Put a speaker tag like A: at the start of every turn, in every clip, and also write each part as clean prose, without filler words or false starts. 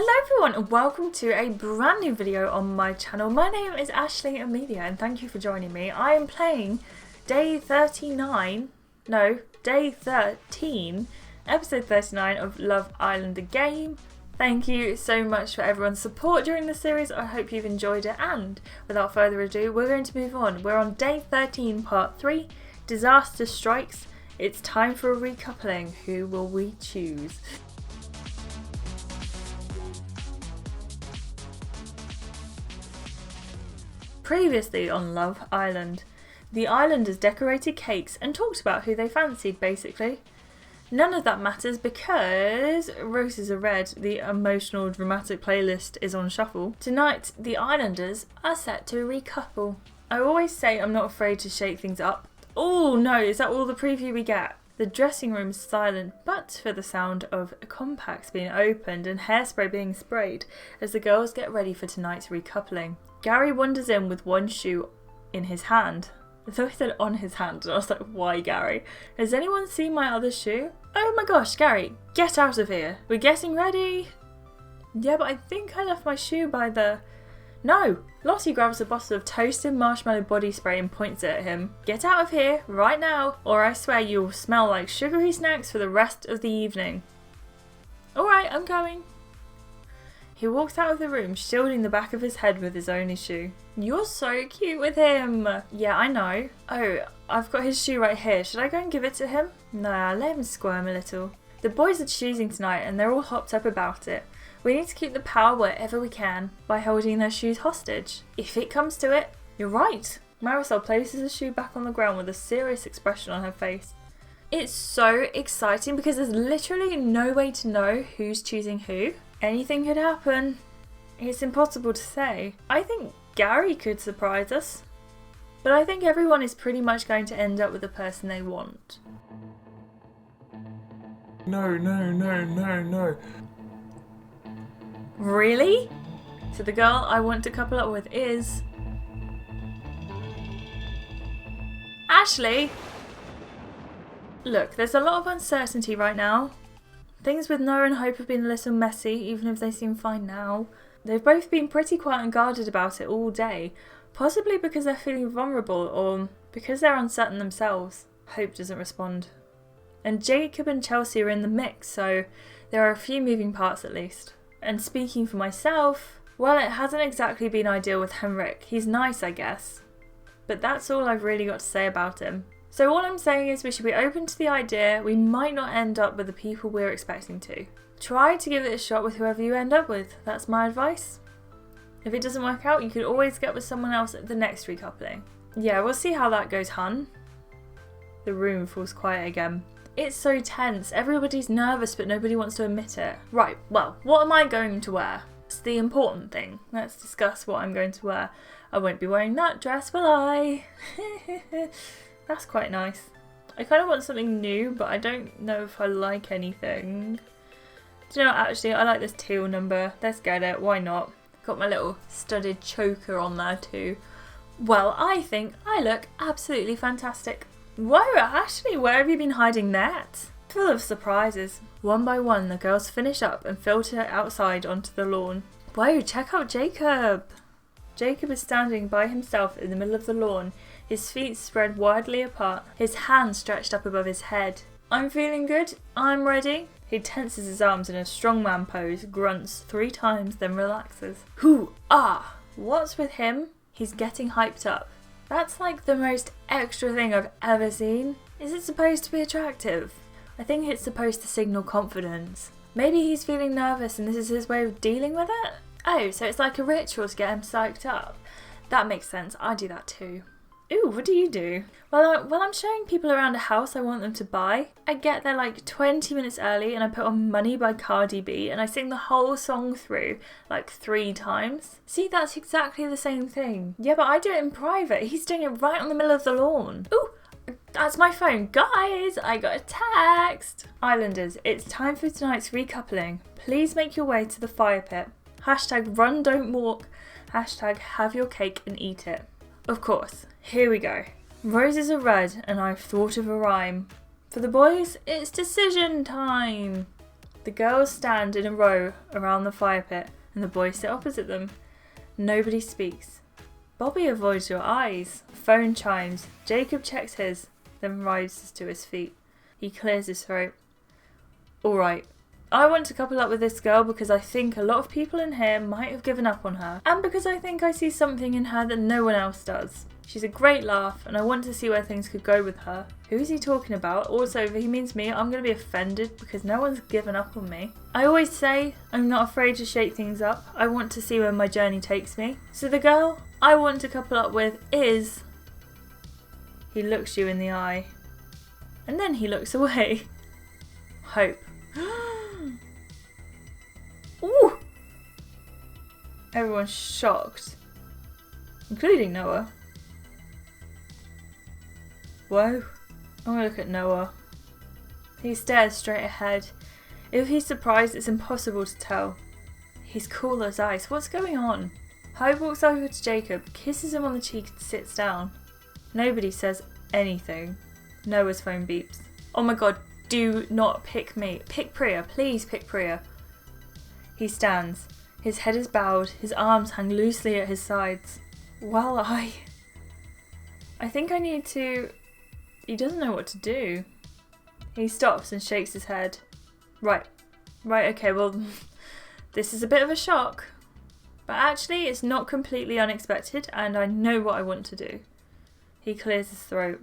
A: Hello everyone and welcome to a brand new video on my channel. My name is Ashleigh Emilia and thank you for joining me. I am playing day 13, episode 39 of Love Island the game. Thank you so much for everyone's support during the series. I hope you've enjoyed it, and without further ado, we're going to move on. We're on day 13, part 3, Disaster Strikes. It's time for a recoupling. Who will we choose? Previously on Love Island, the islanders decorated cakes and talked about who they fancied, basically. None of that matters because Roses Are Red, the emotional dramatic playlist, is on shuffle. Tonight, the islanders are set to recouple. I always say I'm not afraid to shake things up. Oh no, is that all the preview we get? The dressing room is silent, but for the sound of compacts being opened and hairspray being sprayed as the girls get ready for tonight's recoupling. Gary wanders in with one shoe in his hand. I thought he said on his hand, and I was like, why Gary? Has anyone seen my other shoe? Oh my gosh, Gary, get out of here. We're getting ready. Yeah, but I think I left my shoe by the... No! Lottie grabs a bottle of toasted marshmallow body spray and points it at him. Get out of here, right now, or I swear you will smell like sugary snacks for the rest of the evening. Alright, I'm going. He walks out of the room, shielding the back of his head with his only shoe. You're so cute with him! Yeah, I know. Oh, I've got his shoe right here. Should I go and give it to him? Nah, let him squirm a little. The boys are choosing tonight and they're all hopped up about it. We need to keep the power wherever we can by holding their shoes hostage. If it comes to it, you're right. Marisol places the shoe back on the ground with a serious expression on her face. It's so exciting because there's literally no way to know who's choosing who. Anything could happen. It's impossible to say. I think Gary could surprise us. But I think everyone is pretty much going to end up with the person they want.
B: No.
A: Really? So the girl I want to couple up with is... Ashleigh! Look, there's a lot of uncertainty right now. Things with Noah and Hope have been a little messy, even if they seem fine now. They've both been pretty quiet and guarded about it all day, possibly because they're feeling vulnerable or because they're uncertain themselves. Hope doesn't respond. And Jacob and Chelsea are in the mix, so there are a few moving parts at least. And speaking for myself, well, it hasn't exactly been ideal with Henrik. He's nice, I guess. But that's all I've really got to say about him. So all I'm saying is we should be open to the idea we might not end up with the people we're expecting to. Try to give it a shot with whoever you end up with. That's my advice. If it doesn't work out, you could always get with someone else at the next recoupling. Yeah, we'll see how that goes, hun. The room falls quiet again. It's so tense. Everybody's nervous, but nobody wants to admit it. Right, well, what am I going to wear? It's the important thing. Let's discuss what I'm going to wear. I won't be wearing that dress, will I? That's quite nice. I kind of want something new, but I don't know if I like anything. Do you know what, actually, I like this teal number. Let's get it. Why not? Got my little studded choker on there too. Well, I think I look absolutely fantastic. Whoa, Ashleigh, where have you been hiding that? Full of surprises. One by one, the girls finish up and filter outside onto the lawn. Whoa, check out Jacob. Jacob is standing by himself in the middle of the lawn, his feet spread widely apart, his hands stretched up above his head. I'm feeling good. I'm ready. He tenses his arms in a strongman pose, grunts 3 times, then relaxes. Hoo-ah! What's with him? He's getting hyped up. That's like the most extra thing I've ever seen. Is it supposed to be attractive? I think it's supposed to signal confidence. Maybe he's feeling nervous and this is his way of dealing with it? Oh, so it's like a ritual to get him psyched up. That makes sense. I do that too. Ooh, what do you do? Well, I'm showing people around a house I want them to buy. I get there like 20 minutes early and I put on Money by Cardi B and I sing the whole song through like 3 times. See, that's exactly the same thing. Yeah, but I do it in private. He's doing it right on the middle of the lawn. Ooh, that's my phone. Guys, I got a text. Islanders, it's time for tonight's recoupling. Please make your way to the fire pit. Hashtag run, don't walk. Hashtag have your cake and eat it. Of course, here we go. Roses are red and I've thought of a rhyme. For the boys, it's decision time. The girls stand in a row around the fire pit and the boys sit opposite them. Nobody speaks. Bobby avoids your eyes. Phone chimes. Jacob checks his, then rises to his feet. He clears his throat. Alright, I want to couple up with this girl because I think a lot of people in here might have given up on her, and because I think I see something in her that no one else does. She's a great laugh, and I want to see where things could go with her. Who is he talking about? Also, if he means me, I'm going to be offended because no one's given up on me. I always say I'm not afraid to shake things up. I want to see where my journey takes me. So the girl I want to couple up with is... He looks you in the eye. And then he looks away. Hope. Ooh! Everyone's shocked. Including Noah. Whoa. I'm gonna look at Noah. He stares straight ahead. If he's surprised, it's impossible to tell. He's cool as ice. What's going on? Hope walks over to Jacob, kisses him on the cheek and sits down. Nobody says anything. Noah's phone beeps. Oh my god, do not pick me. Pick Priya. Please pick Priya. He stands. His head is bowed. His arms hang loosely at his sides. Well, I think I need to... He doesn't know what to do. He stops and shakes his head. Right, okay, well, this is a bit of a shock. But actually, it's not completely unexpected, and I know what I want to do. He clears his throat.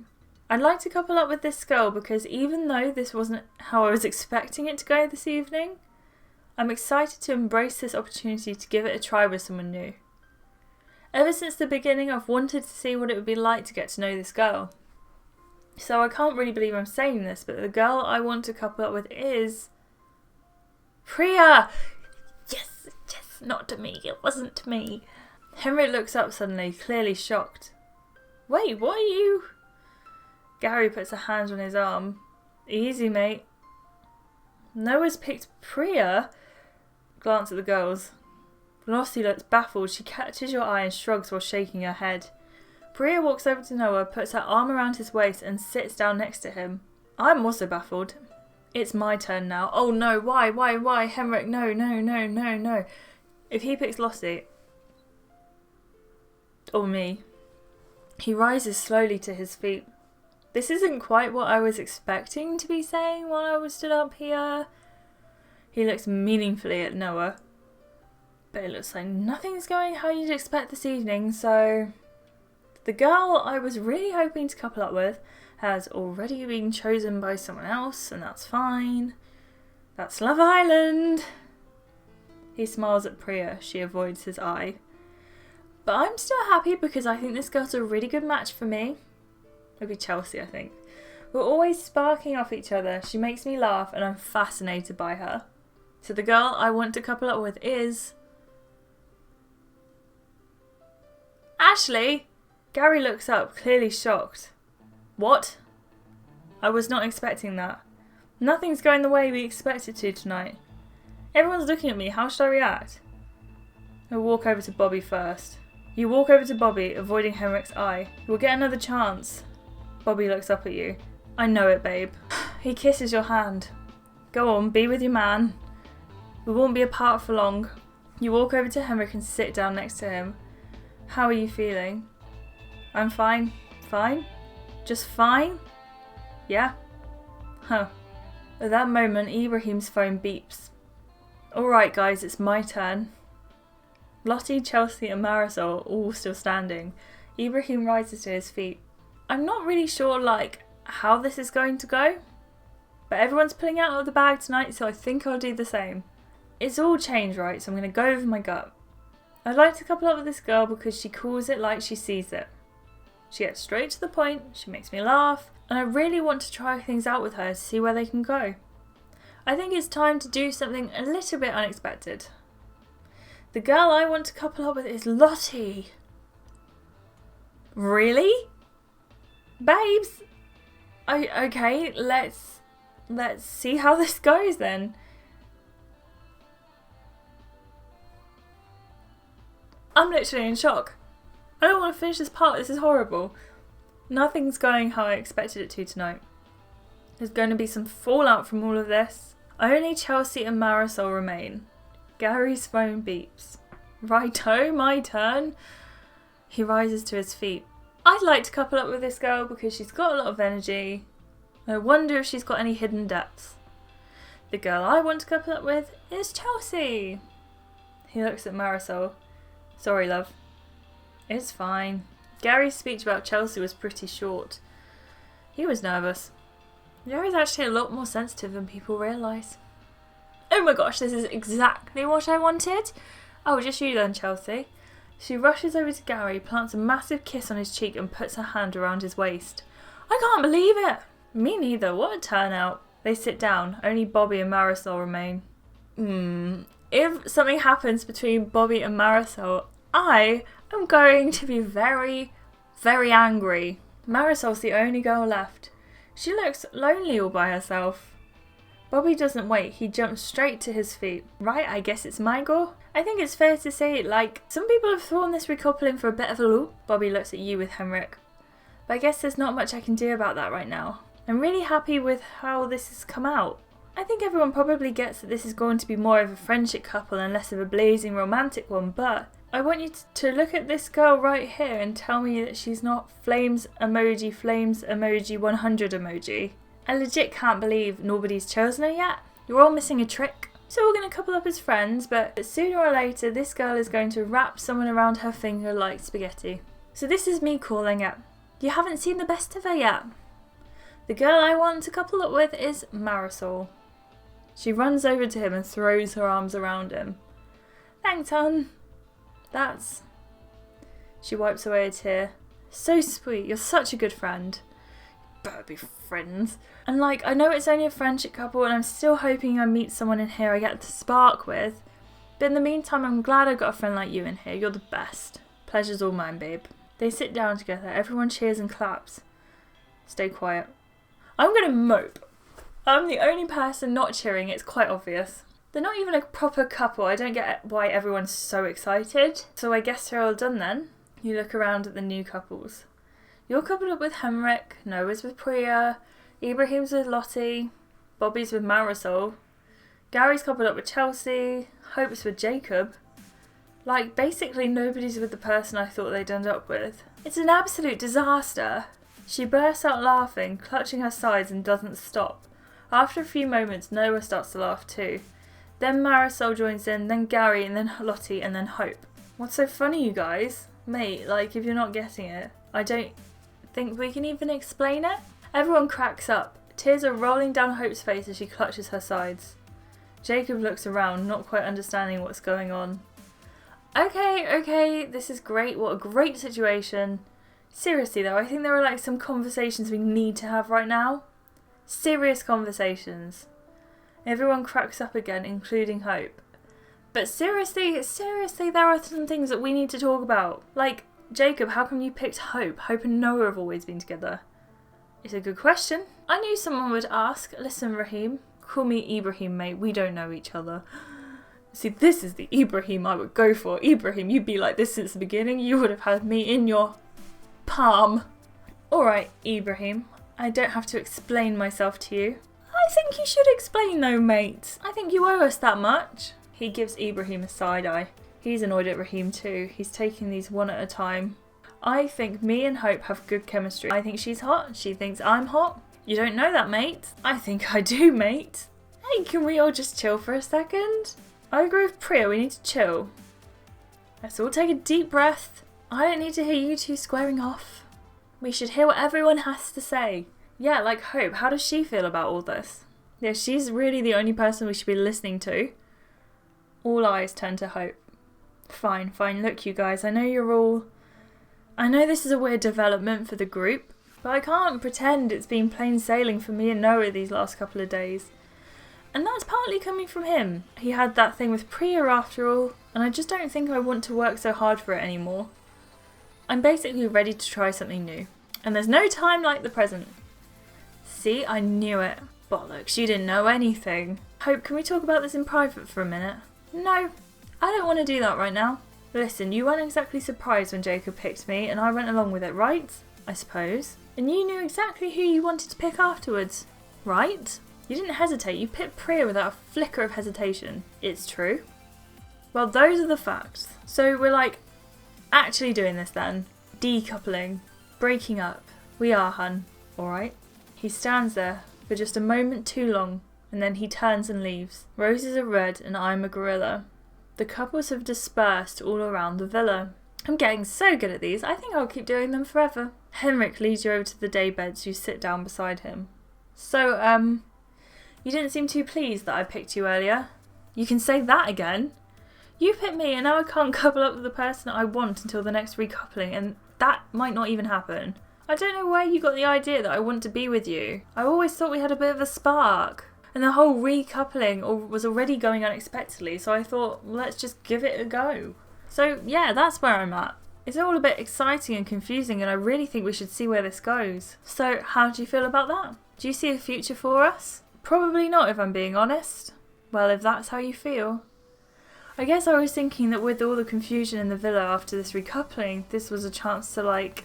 A: I'd like to couple up with this girl because even though this wasn't how I was expecting it to go this evening, I'm excited to embrace this opportunity to give it a try with someone new. Ever since the beginning, I've wanted to see what it would be like to get to know this girl. So I can't really believe I'm saying this, but the girl I want to couple up with is... Priya! Yes, not to me. It wasn't to me. Henrik looks up suddenly, clearly shocked. Wait, what are you... Gary puts a hand on his arm. Easy, mate. Noah's picked Priya? Glance at the girls. Lossie looks baffled. She catches your eye and shrugs while shaking her head. Priya walks over to Noah, puts her arm around his waist and sits down next to him. I'm also baffled. It's my turn now. Oh no, why? Henrik, no. If he picks Lossie... Or me. He rises slowly to his feet. This isn't quite what I was expecting to be saying while I was stood up here. He looks meaningfully at Noah. But it looks like nothing's going how you'd expect this evening, so... The girl I was really hoping to couple up with has already been chosen by someone else, and that's fine. That's Love Island! He smiles at Priya. She avoids his eye. But I'm still happy because I think this girl's a really good match for me. It'll be Chelsea, I think. We're always sparking off each other. She makes me laugh and I'm fascinated by her. So the girl I want to couple up with is... Ashleigh! Gary looks up, clearly shocked. What? I was not expecting that. Nothing's going the way we expected to tonight. Everyone's looking at me. How should I react? I'll walk over to Bobby first. You walk over to Bobby, avoiding Henrik's eye. You'll get another chance. Bobby looks up at you. I know it, babe. He kisses your hand. Go on, be with your man. We won't be apart for long. You walk over to Henrik and sit down next to him. How are you feeling? I'm fine. Fine? Just fine? Yeah? Huh. At that moment, Ibrahim's phone beeps. Alright guys, it's my turn. Lottie, Chelsea and Marisol are all still standing. Ibrahim rises to his feet. I'm not really sure, how this is going to go. But everyone's pulling out of the bag tonight, so I think I'll do the same. It's all changed, right? So I'm going to go over my gut. I'd like to couple up with this girl because she calls it like she sees it. She gets straight to the point, she makes me laugh, and I really want to try things out with her to see where they can go. I think it's time to do something a little bit unexpected. The girl I want to couple up with is Lottie. Really? Babes? Okay, let's see how this goes then. I'm literally in shock. I don't want to finish this part, this is horrible. Nothing's going how I expected it to tonight. There's going to be some fallout from all of this. Only Chelsea and Marisol remain. Gary's phone beeps. Righto, my turn. He rises to his feet. I'd like to couple up with this girl because she's got a lot of energy. I wonder if she's got any hidden depths. The girl I want to couple up with is Chelsea. He looks at Marisol. Sorry, love. It's fine. Gary's speech about Chelsea was pretty short. He was nervous. Gary's actually a lot more sensitive than people realise. Oh my gosh, this is exactly what I wanted. Oh, just you then, Chelsea. She rushes over to Gary, plants a massive kiss on his cheek and puts her hand around his waist. I can't believe it. Me neither, what a turnout. They sit down, only Bobby and Marisol remain. If something happens between Bobby and Marisol, I am going to be very, very angry. Marisol's the only girl left. She looks lonely all by herself. Bobby doesn't wait, he jumps straight to his feet. Right, I guess it's my go. I think it's fair to say, like, some people have thrown this recoupling for a bit of a loop. Bobby looks at you with Henrik. But I guess there's not much I can do about that right now. I'm really happy with how this has come out. I think everyone probably gets that this is going to be more of a friendship couple and less of a blazing romantic one, but I want you to look at this girl right here and tell me that she's not flames emoji 100 emoji. I legit can't believe nobody's chosen her yet. You're all missing a trick. So we're going to couple up as friends, but sooner or later this girl is going to wrap someone around her finger like spaghetti. So this is me calling it. You haven't seen the best of her yet. The girl I want to couple up with is Marisol. She runs over to him and throws her arms around him. Thanks, hon. That's... She wipes away a tear. So sweet, you're such a good friend. Better be friends. And like, I know it's only a friendship couple and I'm still hoping I meet someone in here I get to spark with. But in the meantime, I'm glad I got a friend like you in here. You're the best. Pleasure's all mine, babe. They sit down together. Everyone cheers and claps. Stay quiet. I'm gonna mope. I'm the only person not cheering, it's quite obvious. They're not even a proper couple, I don't get why everyone's so excited. So I guess they're all done then. You look around at the new couples. You're coupled up with Henrik, Noah's with Priya, Ibrahim's with Lottie, Bobby's with Marisol, Gary's coupled up with Chelsea, Hope's with Jacob. Like, basically nobody's with the person I thought they'd end up with. It's an absolute disaster. She bursts out laughing, clutching her sides and doesn't stop. After a few moments, Noah starts to laugh too. Then Marisol joins in, then Gary, and then Lottie, and then Hope. What's so funny, you guys? Mate, like, if you're not getting it, I don't think we can even explain it. Everyone cracks up. Tears are rolling down Hope's face as she clutches her sides. Jacob looks around, not quite understanding what's going on. Okay, this is great. What a great situation. Seriously though, I think there are like some conversations we need to have right now. Serious conversations. Everyone cracks up again, including Hope. But seriously, there are some things that we need to talk about. Like, Jacob, how come you picked Hope? Hope and Noah have always been together. It's a good question. I knew someone would ask. Listen, Raheem. Call me Ibrahim, mate. We don't know each other. See, this is the Ibrahim I would go for. Ibrahim, you'd be like this since the beginning. You would have had me in your palm. Alright, Ibrahim. I don't have to explain myself to you. I think you should explain though, mate. I think you owe us that much. He gives Ibrahim a side eye. He's annoyed at Raheem too. He's taking these one at a time. I think me and Hope have good chemistry. I think she's hot. She thinks I'm hot. You don't know that, mate. I think I do, mate. Hey, can we all just chill for a second? I agree with Priya, we need to chill. Let's all take a deep breath. I don't need to hear you two squaring off. We should hear what everyone has to say. Yeah, like Hope, how does she feel about all this? Yeah, she's really the only person we should be listening to. All eyes turn to Hope. Fine, look you guys, I know this is a weird development for the group, but I can't pretend it's been plain sailing for me and Noah these last couple of days. And that's partly coming from him. He had that thing with Priya after all, and I just don't think I want to work so hard for it anymore. I'm basically ready to try something new. And there's no time like the present. See, I knew it. Bollocks, you didn't know anything. Hope, can we talk about this in private for a minute? No, I don't want to do that right now. Listen, you weren't exactly surprised when Jacob picked me, and I went along with it, right? I suppose. And you knew exactly who you wanted to pick afterwards, right? You didn't hesitate. You picked Priya without a flicker of hesitation. It's true. Well, those are the facts. So we're like actually doing this then. Decoupling. Breaking up. We are, hun. Alright? He stands there for just a moment too long, and then he turns and leaves. Roses are red and I'm a gorilla. The couples have dispersed all around the villa. I'm getting so good at these, I think I'll keep doing them forever. Henrik leads you over to the daybeds. You sit down beside him. So, you didn't seem too pleased that I picked you earlier. You can say that again. You picked me and now I can't couple up with the person I want until the next recoupling, and that might not even happen. I don't know where you got the idea that I want to be with you. I always thought we had a bit of a spark. And the whole recoupling was already going unexpectedly, so I thought, let's just give it a go. So yeah, that's where I'm at. It's all a bit exciting and confusing, and I really think we should see where this goes. So how do you feel about that? Do you see a future for us? Probably not, if I'm being honest. Well, if that's how you feel. I guess I was thinking that with all the confusion in the villa after this recoupling, this was a chance to like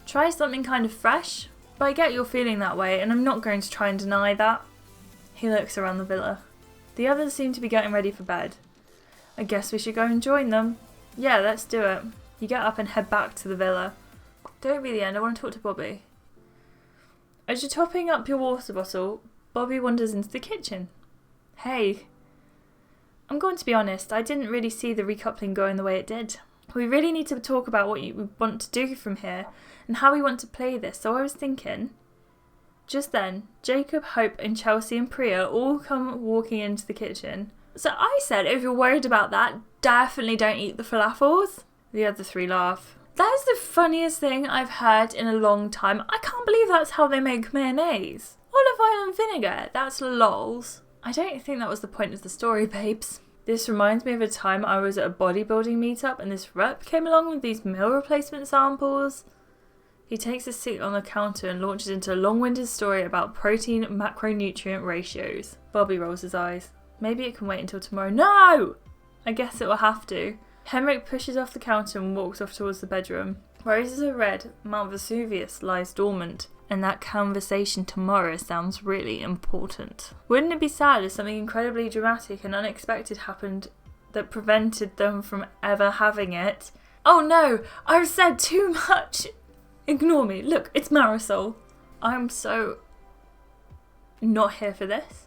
A: try something kind of fresh. But I get you're feeling that way, and I'm not going to try and deny that. He looks around the villa. The others seem to be getting ready for bed. I guess we should go and join them. Yeah, let's do it. You get up and head back to the villa. Don't be the end, I want to talk to Bobby. As you're topping up your water bottle, Bobby wanders into the kitchen. Hey. I'm going to be honest, I didn't really see the recoupling going the way it did. We really need to talk about what we want to do from here and how we want to play this, so I was thinking. Just then, Jacob, Hope and Chelsea and Priya all come walking into the kitchen. So I said, if you're worried about that, definitely don't eat the falafels. The other three laugh. That is the funniest thing I've heard in a long time. I can't believe that's how they make mayonnaise. Olive oil and vinegar, that's lols. I don't think that was the point of the story, babes. This reminds me of a time I was at a bodybuilding meetup and this rep came along with these meal replacement samples. He takes a seat on the counter and launches into a long-winded story about protein macronutrient ratios. Bobby rolls his eyes. Maybe it can wait until tomorrow. No! I guess it will have to. Henrik pushes off the counter and walks off towards the bedroom. Roses are red, Mount Vesuvius lies dormant, and that conversation tomorrow sounds really important. Wouldn't it be sad if something incredibly dramatic and unexpected happened that prevented them from ever having it? Oh no! I've said too much! Ignore me. Look, it's Marisol. I'm so not here for this.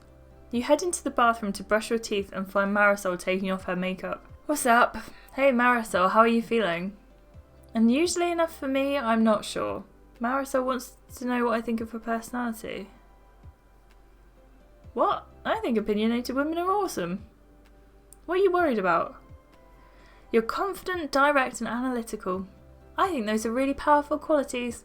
A: You head into the bathroom to brush your teeth and find Marisol taking off her makeup. What's up? Hey Marisol, how are you feeling? Unusually enough for me, I'm not sure. Marisol wants to know what I think of her personality. What? I think opinionated women are awesome. What are you worried about? You're confident, direct and analytical. I think those are really powerful qualities.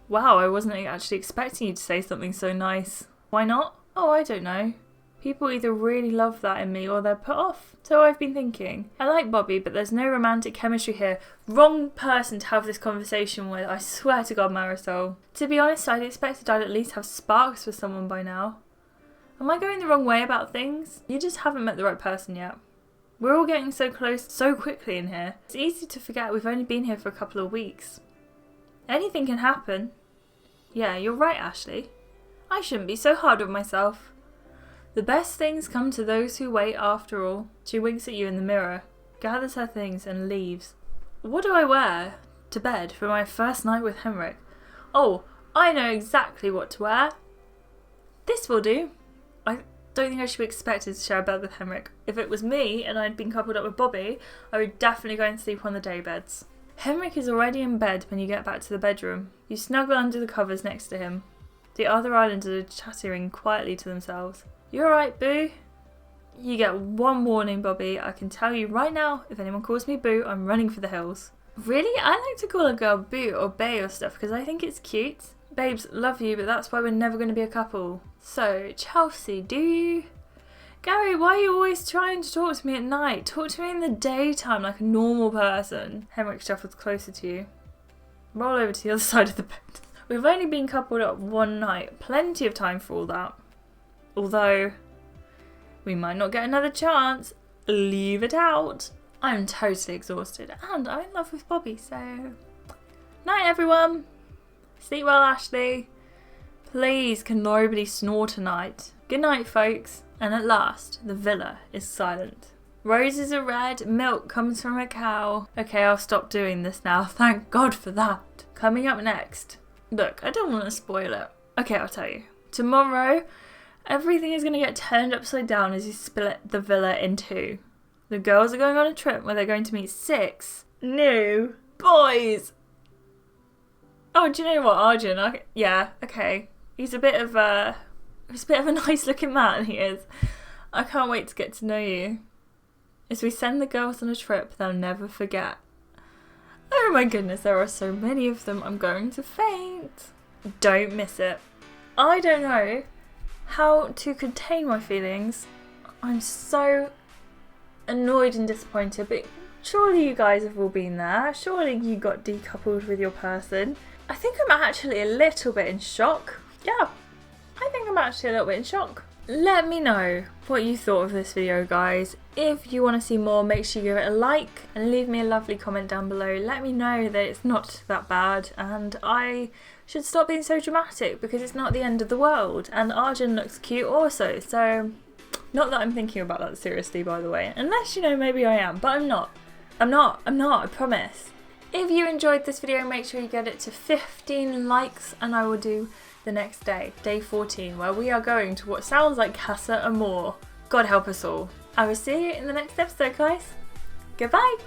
A: Wow, I wasn't actually expecting you to say something so nice. Why not? Oh, I don't know. People either really love that in me or they're put off. So I've been thinking. I like Bobby, but there's no romantic chemistry here. Wrong person to have this conversation with, I swear to God, Marisol. To be honest, I'd expected I'd at least have sparks with someone by now. Am I going the wrong way about things? You just haven't met the right person yet. We're all getting so close so quickly in here. It's easy to forget we've only been here for a couple of weeks. Anything can happen. Yeah, you're right, Ashleigh. I shouldn't be so hard on myself. The best things come to those who wait after all. She winks at you in the mirror, gathers her things and leaves. What do I wear to bed for my first night with Henrik? Oh, I know exactly what to wear. This will do. I don't think I should be expected to share a bed with Henrik. If it was me and I'd been coupled up with Bobby, I would definitely go and sleep on the daybeds. Henrik is already in bed when you get back to the bedroom. You snuggle under the covers next to him. The other islanders are chattering quietly to themselves. You alright, Boo? You get one warning, Bobby. I can tell you right now, if anyone calls me Boo, I'm running for the hills. Really? I like to call a girl Boo or Bae or stuff because I think it's cute. Babes, love you, but that's why we're never going to be a couple. So, Chelsea, do you? Gary, why are you always trying to talk to me at night? Talk to me in the daytime like a normal person. Henrik shuffles closer to you. Roll over to the other side of the bed. We've only been coupled up one night. Plenty of time for all that. Although, we might not get another chance. Leave it out. I'm totally exhausted and I'm in love with Bobby, so... Night, everyone. Sleep well, Ashleigh. Please, can nobody snore tonight? Good night, folks. And at last, the villa is silent. Roses are red, milk comes from a cow. Okay, I'll stop doing this now. Thank God for that. Coming up next. Look, I don't want to spoil it. Okay, I'll tell you. Tomorrow, everything is going to get turned upside down as you split the villa in two. The girls are going on a trip where they're going to meet 6 new boys. Oh, do you know what, Arjun? Yeah, okay. He's a bit of a nice looking man, he is. I can't wait to get to know you. As we send the girls on a trip they'll never forget. Oh my goodness, there are so many of them, I'm going to faint. Don't miss it. I don't know how to contain my feelings. I'm so annoyed and disappointed, but surely you guys have all been there. Surely you got decoupled with your person. I think I'm actually a little bit in shock. Yeah, I think I'm actually a little bit in shock. Let me know what you thought of this video, guys. If you want to see more, make sure you give it a like and leave me a lovely comment down below. Let me know that it's not that bad and I should stop being so dramatic because it's not the end of the world. And Arjun looks cute also, so not that I'm thinking about that seriously, by the way. Unless, you know, maybe I am, but I'm not. I'm not, I promise. If you enjoyed this video, make sure you get it to 15 likes and I will do the next day, day 14, where we are going to what sounds like Casa Amor. God help us all. I will see you in the next episode, guys. Goodbye.